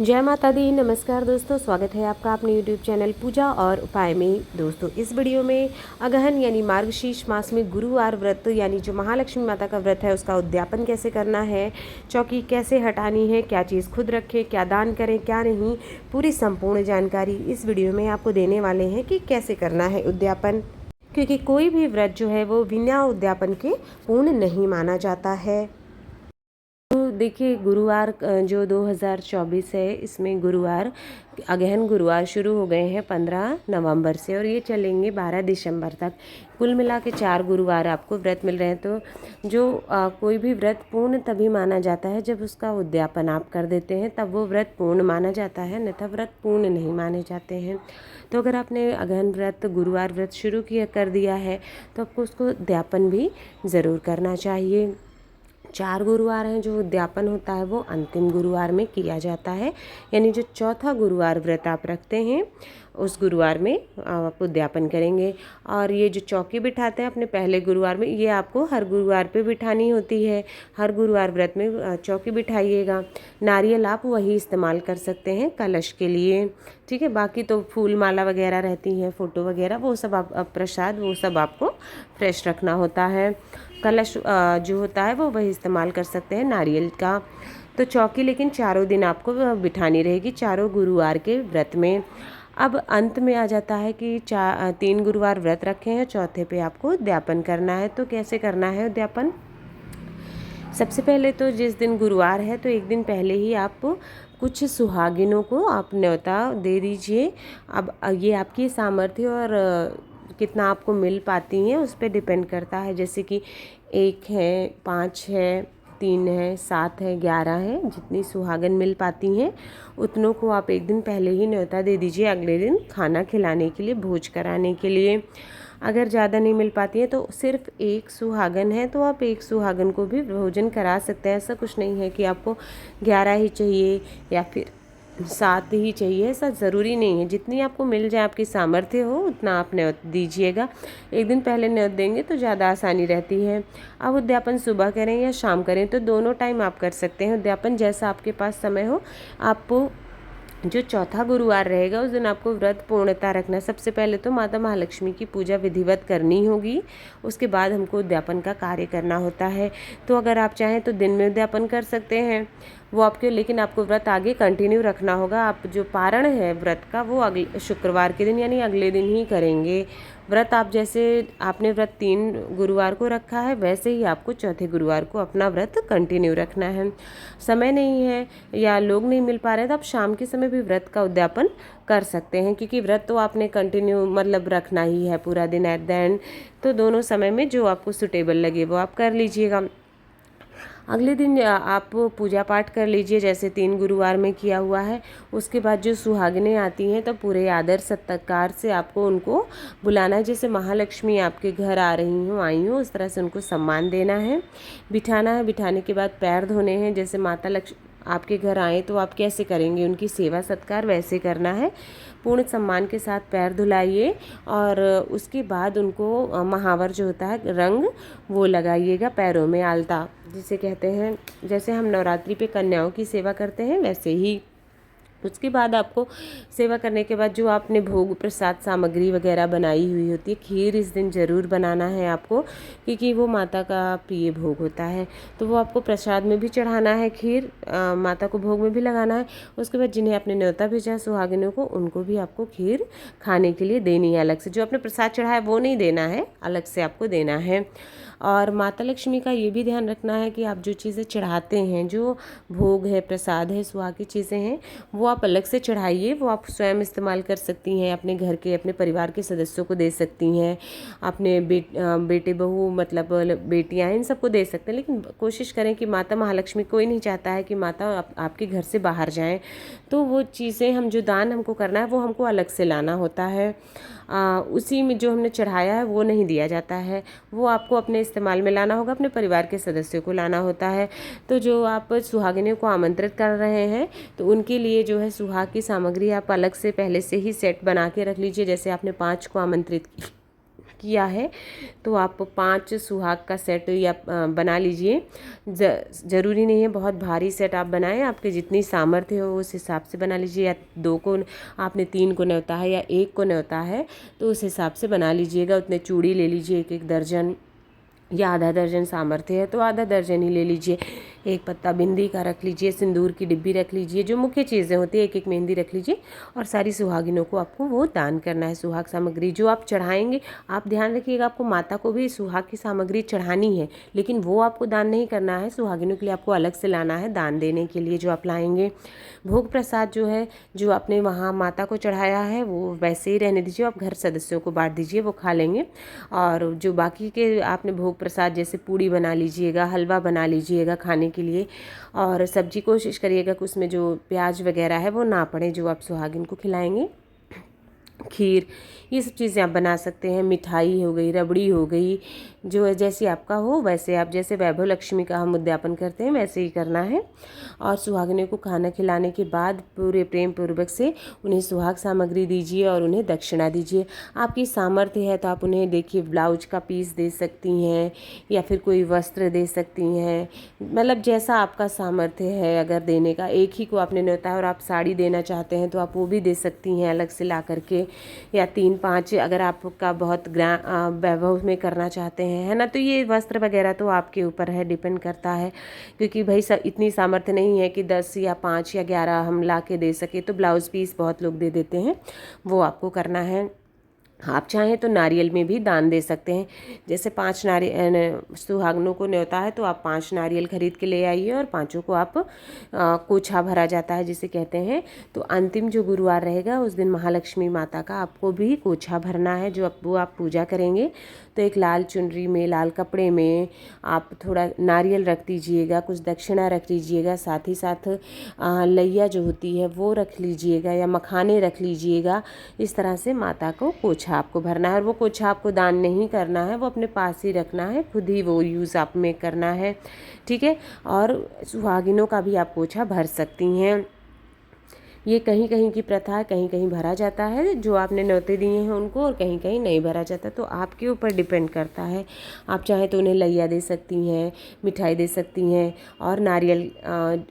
जय माता दी। नमस्कार दोस्तों, स्वागत है आपका अपने यूट्यूब चैनल पूजा और उपाय में। दोस्तों इस वीडियो में अगहन यानी मार्गशीर्ष मास में गुरुवार व्रत यानी जो महालक्ष्मी माता का व्रत है उसका उद्यापन कैसे करना है, चौकी कैसे हटानी है, क्या चीज़ खुद रखें, क्या दान करें क्या नहीं, पूरी संपूर्ण जानकारी इस वीडियो में आपको देने वाले हैं कि कैसे करना है उद्यापन। क्योंकि कोई भी व्रत जो है वो बिना उद्यापन के पूर्ण नहीं माना जाता है। तो देखिए गुरुवार जो 2024 है इसमें गुरुवार अगहन गुरुवार शुरू हो गए हैं 15 नवंबर से और ये चलेंगे 12 दिसंबर तक। कुल मिला के 4 गुरुवार आपको व्रत मिल रहे हैं। तो जो कोई भी व्रत पूर्ण तभी माना जाता है जब उसका उद्यापन आप कर देते हैं, तब वो व्रत पूर्ण माना जाता है, अन्यथा व्रत पूर्ण नहीं माने जाते हैं। तो अगर आपने अगहन व्रत गुरुवार व्रत शुरू कर दिया है तो आपको उसको उद्यापन भी ज़रूर करना चाहिए। 4 गुरुवार हैं जो उद्यापन होता है वो अंतिम गुरुवार में किया जाता है, यानी जो चौथा गुरुवार व्रत आप रखते हैं उस गुरुवार में आप उद्यापन करेंगे। और ये जो चौकी बिठाते हैं अपने पहले गुरुवार में, ये आपको हर गुरुवार पे बिठानी होती है। हर गुरुवार व्रत में चौकी बिठाइएगा। नारियल आप वही इस्तेमाल कर सकते हैं कलश के लिए, ठीक है। बाकी तो फूल माला वगैरह रहती हैं, फ़ोटो वगैरह वो सब आप प्रसाद वो सब आपको फ्रेश रखना होता है। कलश जो होता है वो वही इस्तेमाल कर सकते हैं नारियल का। तो चौकी लेकिन चारों दिन आपको बिठानी रहेगी, चारों गुरुवार के व्रत में। अब अंत में आ जाता है कि 3 गुरुवार व्रत रखे हैं, चौथे पे आपको उद्यापन करना है। तो कैसे करना है उद्यापन? सबसे पहले तो जिस दिन गुरुवार है तो एक दिन पहले ही आप कुछ सुहागिनों को आप न्योता दे दीजिए। अब ये आपकी सामर्थ्य और कितना आपको मिल पाती हैं उस पर डिपेंड करता है। जैसे कि 1 है, 5 है, 3 है, 7 है, 11 है, जितनी सुहागन मिल पाती हैं उतनों को आप एक दिन पहले ही न्योता दे दीजिए, अगले दिन खाना खिलाने के लिए, भोज कराने के लिए। अगर ज़्यादा नहीं मिल पाती है तो सिर्फ 1 सुहागन है तो आप 1 सुहागन को भी भोजन करा सकते हैं। ऐसा कुछ नहीं है कि आपको 11 ही चाहिए या फिर 7 ही चाहिए, ऐसा ज़रूरी नहीं है। जितनी आपको मिल जाए, आपकी सामर्थ्य हो उतना आप न्योत दीजिएगा। एक दिन पहले न्योत देंगे तो ज़्यादा आसानी रहती है। अब उद्यापन सुबह करें या शाम करें तो दोनों टाइम आप कर सकते हैं उद्यापन, जैसा आपके पास समय हो। आपको जो चौथा गुरुवार रहेगा उस दिन आपको व्रत पूर्णता रखना है। सबसे पहले तो माता महालक्ष्मी की पूजा विधिवत करनी होगी, उसके बाद हमको उद्यापन का कार्य करना होता है। तो अगर आप चाहें तो दिन में उद्यापन कर सकते हैं, वो आपके, लेकिन आपको व्रत आगे कंटिन्यू रखना होगा। आप जो पारण है व्रत का वो अगले शुक्रवार के दिन यानी अगले दिन ही करेंगे। व्रत आप जैसे आपने व्रत 3 गुरुवार को रखा है वैसे ही आपको चौथे गुरुवार को अपना व्रत कंटिन्यू रखना है। समय नहीं है या लोग नहीं मिल पा रहे तो आप शाम के समय भी व्रत का उद्यापन कर सकते हैं, क्योंकि व्रत तो आपने कंटिन्यू मतलब रखना ही है पूरा दिन एट द एंड। तो दोनों समय में जो आपको सुटेबल लगे वो आप कर लीजिएगा। अगले दिन आप पूजा पाठ कर लीजिए जैसे 3 गुरुवार में किया हुआ है। उसके बाद जो सुहागिनें आती हैं तो पूरे आदर सत्कार से आपको उनको बुलाना है, जैसे महालक्ष्मी आपके घर आ रही हों, आई हों, उस तरह से उनको सम्मान देना है, बिठाना है। बिठाने के बाद पैर धोने हैं। जैसे माता लक्ष्मी आपके घर आए तो आप कैसे करेंगे उनकी सेवा सत्कार, वैसे करना है। पूर्ण सम्मान के साथ पैर धुलाइए और उसके बाद उनको महावर जो होता है रंग वो लगाइएगा पैरों में, आलता जिसे कहते हैं। जैसे हम नवरात्रि पे कन्याओं की सेवा करते हैं वैसे ही। उसके बाद आपको सेवा करने के बाद जो आपने भोग प्रसाद सामग्री वगैरह बनाई हुई होती है, खीर इस दिन ज़रूर बनाना है आपको, क्योंकि वो माता का प्रिय भोग होता है। तो वो आपको प्रसाद में भी चढ़ाना है, खीर माता को भोग में भी लगाना है। उसके बाद जिन्हें आपने न्योता भेजा है सुहागिनों को, उनको भी आपको खीर खाने के लिए देनी है अलग से। जो आपने प्रसाद चढ़ाया वो नहीं देना है, अलग से आपको देना है। और माता लक्ष्मी का ये भी ध्यान रखना है कि आप जो चीज़ें चढ़ाते हैं, जो भोग है, प्रसाद है, सुहाग की चीज़ें हैं, वो आप अलग से चढ़ाइए। वो आप स्वयं इस्तेमाल कर सकती हैं, अपने घर के अपने परिवार के सदस्यों को दे सकती हैं, अपने बेटे बहू मतलब बेटियां इन सबको दे सकते हैं। लेकिन कोशिश करें कि माता महालक्ष्मी, कोई नहीं चाहता है कि माता आपके घर से बाहर जाएं। तो वो चीज़ें हम जो दान हमको करना है वो हमको अलग से लाना होता है। उसी में जो हमने चढ़ाया है वो नहीं दिया जाता है, वो आपको अपने इस्तेमाल में लाना होगा, अपने परिवार के सदस्यों को लाना होता है। तो जो आप सुहागिनों को आमंत्रित कर रहे हैं तो उनके लिए जो है सुहाग की सामग्री आप अलग से पहले से ही सेट बना के रख लीजिए। जैसे आपने 5 को आमंत्रित किया है तो आप 5 सुहाग का सेट या बना लीजिए। ज़रूरी नहीं है बहुत भारी सेट आप बनाएं, आपके जितनी सामर्थ्य हो उस हिसाब से बना लीजिए। या 2 को आपने 3 को न्योता है या 1 को न्योता है तो उस हिसाब से बना लीजिएगा। उतने चूड़ी ले लीजिए, 1 दर्जन या आधा दर्जन सामर्थ्य है तो आधा दर्जन ही ले लीजिए। 1 पत्ता बिंदी का रख लीजिए, सिंदूर की डिब्बी रख लीजिए, जो मुख्य चीज़ें होती है 1 मेहंदी रख लीजिए। और सारी सुहागिनों को आपको वो दान करना है। सुहाग सामग्री जो आप चढ़ाएंगे, आप ध्यान रखिएगा आपको माता को भी सुहाग की सामग्री चढ़ानी है, लेकिन वो आपको दान नहीं करना है, सुहागिनों के लिए आपको अलग से लाना है दान देने के लिए जो आप लाएंगे। भोग प्रसाद जो है जो आपने वहाँ माता को चढ़ाया है वो वैसे ही रहने दीजिए, आप घर सदस्यों को बांट दीजिए, वो खा लेंगे। और जो बाकी के आपने भोग प्रसाद जैसे पूड़ी बना लीजिएगा, हलवा बना लीजिएगा खाने के लिए। और सब्जी कोशिश करिएगा कि उसमें जो प्याज वगैरह है वो ना पड़े जो आप सुहागिन को खिलाएंगे। खीर, ये सब चीज़ें आप बना सकते हैं। मिठाई हो गई, रबड़ी हो गई, जो है जैसी आपका हो वैसे आप, जैसे वैभव लक्ष्मी का हम उद्यापन करते हैं वैसे ही करना है। और सुहागिनों को खाना खिलाने के बाद पूरे प्रेम पूर्वक से उन्हें सुहाग सामग्री दीजिए और उन्हें दक्षिणा दीजिए। आपकी सामर्थ्य है तो आप उन्हें देखिए ब्लाउज का पीस दे सकती हैं या फिर कोई वस्त्र दे सकती हैं, मतलब जैसा आपका सामर्थ्य है। अगर देने का 1 ही को आपने न्योता है और आप साड़ी देना चाहते हैं तो आप वो भी दे सकती हैं अलग से ला करके, या 3-5 अगर आपका बहुत वैभव में करना चाहते हैं, है ना। तो ये वस्त्र वगैरह तो आपके ऊपर है, डिपेंड करता है, क्योंकि भाई इतनी सामर्थ्य नहीं है कि 10 या 5 या 11 हम ला के दे सके। तो ब्लाउज़ पीस बहुत लोग दे देते हैं, वो आपको करना है। आप चाहें तो नारियल में भी दान दे सकते हैं। जैसे 5 नारियल सुहागनों को न्योता है तो आप 5 नारियल खरीद के ले आइए और 5 को आप कोछा भरा जाता है जिसे कहते हैं। तो अंतिम जो गुरुवार रहेगा उस दिन महालक्ष्मी माता का आपको भी कोछा भरना है, जो वो आप पूजा करेंगे। तो एक लाल चुनरी में, लाल कपड़े में आप थोड़ा नारियल रख दीजिएगा, कुछ दक्षिणा रख लीजिएगा, साथ ही साथ लैया जो होती है वो रख लीजिएगा या मखाने रख लीजिएगा। इस तरह से माता को कोछा आपको भरना है। और वो कोछा आपको दान नहीं करना है, वो अपने पास ही रखना है, खुद ही वो यूज़ आप में करना है, ठीक है। और सुहागिनों का भी आप कोछा भर सकती हैं। ये कहीं कहीं की प्रथा है, कहीं कहीं भरा जाता है, जो आपने न्योते दिए हैं उनको, और कहीं कहीं नहीं भरा जाता। तो आपके ऊपर डिपेंड करता है। आप चाहें तो उन्हें लैया दे सकती हैं, मिठाई दे सकती हैं और नारियल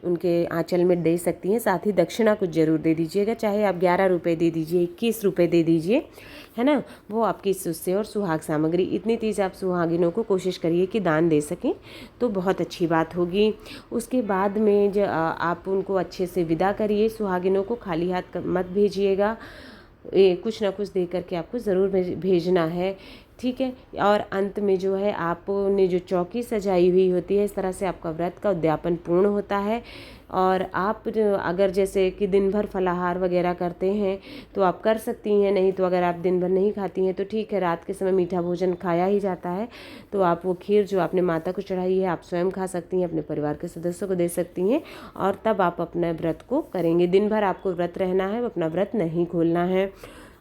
उनके आंचल में दे सकती हैं। साथ ही दक्षिणा कुछ ज़रूर दे दीजिएगा, चाहे आप 11 रुपये दे दीजिए, 21 रुपये दे दीजिए, है ना। वो आपकी उससे, और सुहाग सामग्री इतनी चीज़ आप सुहागिनों को कोशिश करिए कि दान दे सकें तो बहुत अच्छी बात होगी। उसके बाद में जो आप उनको अच्छे से विदा करिए। सुहागिनों को खाली हाथ मत भेजिएगा, कुछ ना कुछ दे करके आपको ज़रूर भेजना है, ठीक है। और अंत में जो है आपने जो चौकी सजाई हुई होती है, इस तरह से आपका व्रत का उद्यापन पूर्ण होता है। और आप अगर जैसे कि दिन भर फलाहार वगैरह करते हैं तो आप कर सकती हैं, नहीं तो अगर आप दिन भर नहीं खाती हैं तो ठीक है, रात के समय मीठा भोजन खाया ही जाता है। तो आप वो खीर जो आपने माता को चढ़ाई है आप स्वयं खा सकती हैं, अपने परिवार के सदस्यों को दे सकती हैं, और तब आप अपने व्रत को करेंगे। दिन भर आपको व्रत रहना है, अपना व्रत नहीं खोलना है।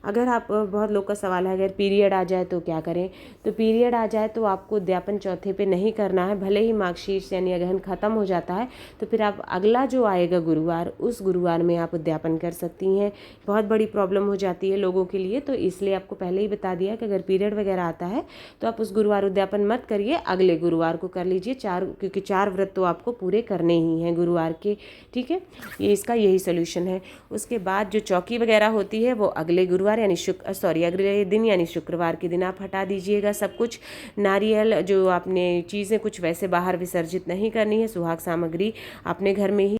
अगर आप, बहुत लोग का सवाल है अगर पीरियड आ जाए तो क्या करें, तो पीरियड आ जाए तो आपको उद्यापन चौथे पे नहीं करना है। भले ही मार्गशीर्ष यानी अगहन ख़त्म हो जाता है तो फिर आप अगला जो आएगा गुरुवार, उस गुरुवार में आप उद्यापन कर सकती हैं। बहुत बड़ी प्रॉब्लम हो जाती है लोगों के लिए, तो इसलिए आपको पहले ही बता दिया कि अगर पीरियड वगैरह आता है तो आप उस गुरुवार उद्यापन मत करिए, अगले गुरुवार को कर लीजिए। क्योंकि 4 व्रत तो आपको पूरे करने ही हैं गुरुवार के, ठीक है। ये इसका यही सोल्यूशन है। उसके बाद जो चौकी वगैरह होती है वो अगले गुरुवार यानी अगले दिन यानी शुक्रवार के दिन आप हटा दीजिएगा सब कुछ। नारियल जो आपने चीज़ें कुछ वैसे बाहर विसर्जित नहीं करनी है, सुहाग सामग्री अपने घर में ही